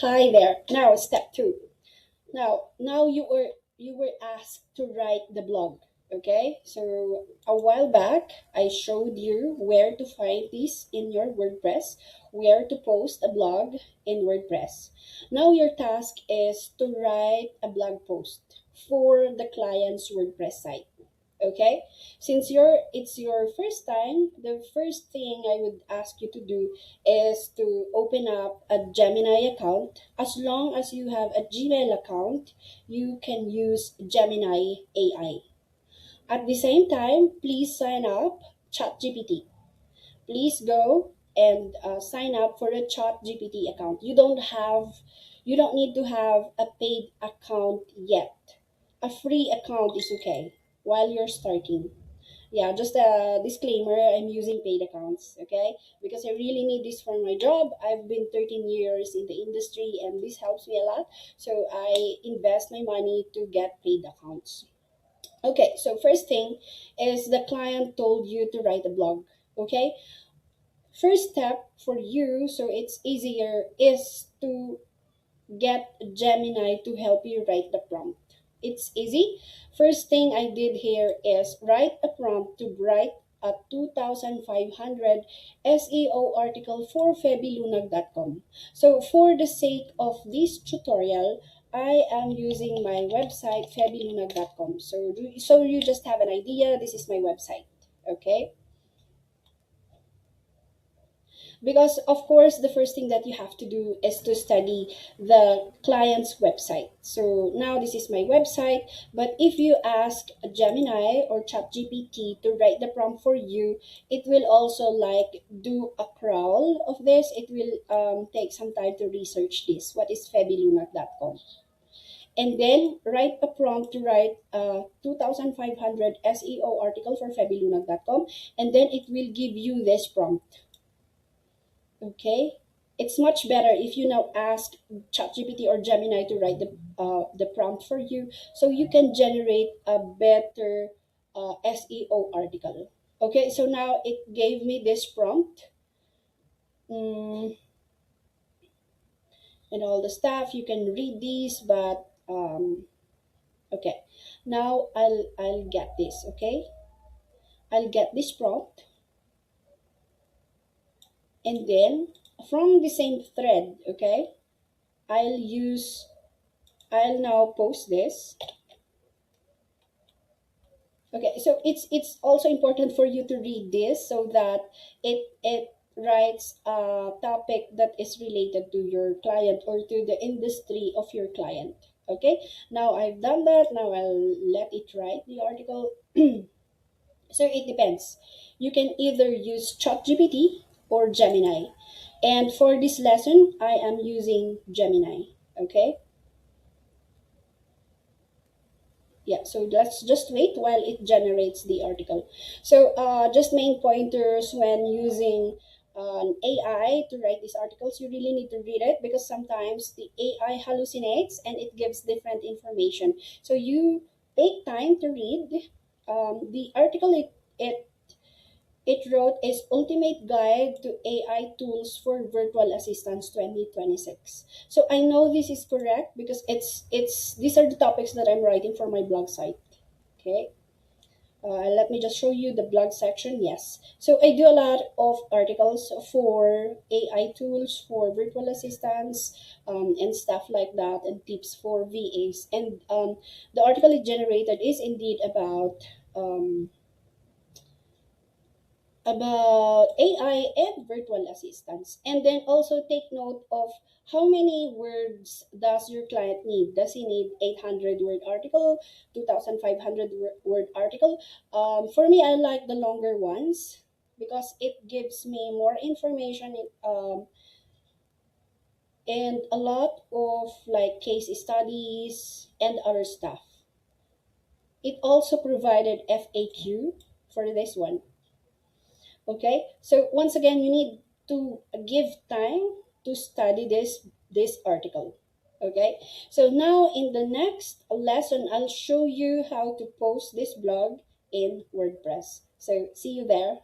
Hi there. Now step two. Now you were asked to write the blog. Okay? So a while back I showed you where to find this in your WordPress, where to post a blog in WordPress. Now your task is to write a blog post for the client's WordPress site. Okay, since it's your first time, the first thing I would ask you to do is to open up a Gemini account. As long as you have a Gmail account, you can use Gemini AI. At the same time, please sign up ChatGPT. Please go and sign up for a ChatGPT account. You don't need to have a paid account yet. A free account is okay while you're starting. Yeah, just a disclaimer, I'm using paid accounts, okay? Because I really need this for my job. I've been 13 years in the industry and this helps me a lot. So I invest my money to get paid accounts. Okay, so first thing is the client told you to write a blog, okay? First step for you, so it's easier, is to get Gemini to help you write the prompt. It's easy. First thing I did here is write a prompt to write a 2,500 SEO article for febilunag.com. So for the sake of this tutorial, I am using my website febilunag.com. So you just have an idea, this is my website. Okay? Because of course the first thing that you have to do is to study the client's website. So now this is my website, but if you ask Gemini or ChatGPT to write the prompt for you, it will also like do a crawl of this. It will take some time to research this, what is febilunac.com, and then write a prompt to write a 2500 SEO article for febilunac.com, and then it will give you this prompt. Okay, it's much better if you now ask ChatGPT or Gemini to write the prompt for you, so you can generate a better SEO article. Okay, so now it gave me this prompt, mm, and all the stuff. You can read these, but okay. Now I'll get this. Okay, I'll get this prompt, and then from the same thread. Okay, I'll use. I'll now post this. Okay, so it's also important for you to read this so that it writes a topic that is related to your client or to the industry of your client. Okay, now I've done that. Now I'll let it write the article. So it depends. You can either use ChatGPT or Gemini. And for this lesson, I am using Gemini. Okay. Yeah, so let's just wait while it generates the article. So just main pointers when using an AI to write these articles, you really need to read it because sometimes the AI hallucinates and it gives different information. So you take time to read the article. It wrote is Ultimate Guide to AI Tools for Virtual Assistants 2026. So I know this is correct because it's these are the topics that I'm writing for my blog site. Okay. Let me just show you the blog section. Yes. So I do a lot of articles for AI tools for virtual assistants and stuff like that, and tips for VAs. And the article it generated is indeed about AI and virtual assistants. And then also take note of how many words does your client need. Does he need 800 word article, 2500 word article? For me, I like the longer ones because it gives me more information and a lot of like case studies and other stuff. It also provided FAQ for this one. Okay, so once again you need to give time to study this article. Okay, so now in the next lesson I'll show you how to post this blog in WordPress. So see you there.